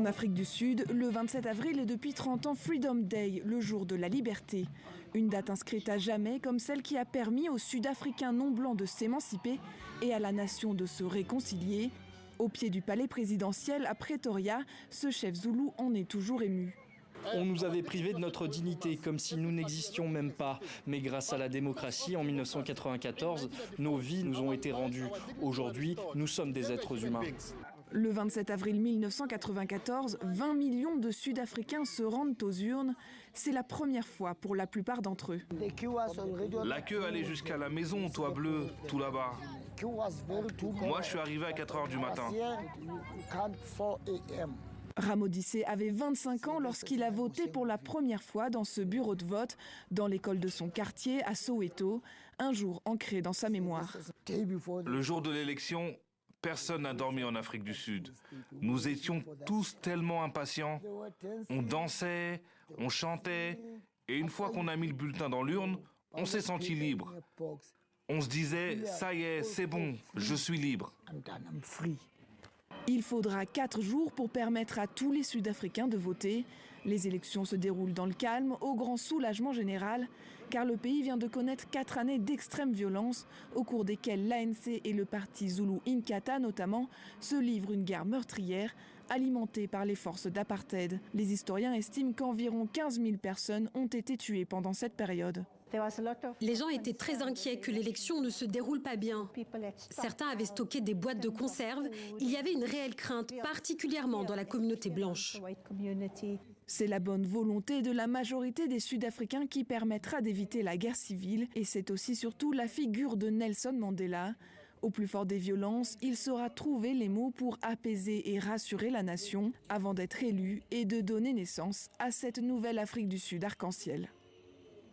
En Afrique du Sud, le 27 avril est depuis 30 ans Freedom Day, le jour de la liberté. Une date inscrite à jamais comme celle qui a permis aux Sud-Africains non blancs de s'émanciper et à la nation de se réconcilier. Au pied du palais présidentiel à Pretoria, ce chef zoulou en est toujours ému. On nous avait privés de notre dignité, comme si nous n'existions même pas. Mais grâce à la démocratie, en 1994, nos vies nous ont été rendues. Aujourd'hui, nous sommes des êtres humains. Le 27 avril 1994, 20 millions de Sud-Africains se rendent aux urnes. C'est la première fois pour la plupart d'entre eux. La queue allait jusqu'à la maison, toit bleu, tout là-bas. Moi, je suis arrivé à 4 h du matin. Ramodissé avait 25 ans lorsqu'il a voté pour la première fois dans ce bureau de vote, dans l'école de son quartier à Soweto, un jour ancré dans sa mémoire. Le jour de l'élection, personne n'a dormi en Afrique du Sud. Nous étions tous tellement impatients. On dansait, on chantait, et une fois qu'on a mis le bulletin dans l'urne, on s'est senti libre. On se disait, ça y est, c'est bon, je suis libre. Il faudra 4 jours pour permettre à tous les Sud-Africains de voter. Les élections se déroulent dans le calme, au grand soulagement général, car le pays vient de connaître 4 années d'extrême violence, au cours desquelles l'ANC et le parti Zulu Inkatha notamment se livrent une guerre meurtrière, alimentée par les forces d'apartheid. Les historiens estiment qu'environ 15 000 personnes ont été tuées pendant cette période. Les gens étaient très inquiets que l'élection ne se déroule pas bien. Certains avaient stocké des boîtes de conserve. Il y avait une réelle crainte, particulièrement dans la communauté blanche. C'est la bonne volonté de la majorité des Sud-Africains qui permettra d'éviter la guerre civile. Et c'est aussi surtout la figure de Nelson Mandela. Au plus fort des violences, il saura trouver les mots pour apaiser et rassurer la nation avant d'être élu et de donner naissance à cette nouvelle Afrique du Sud arc-en-ciel.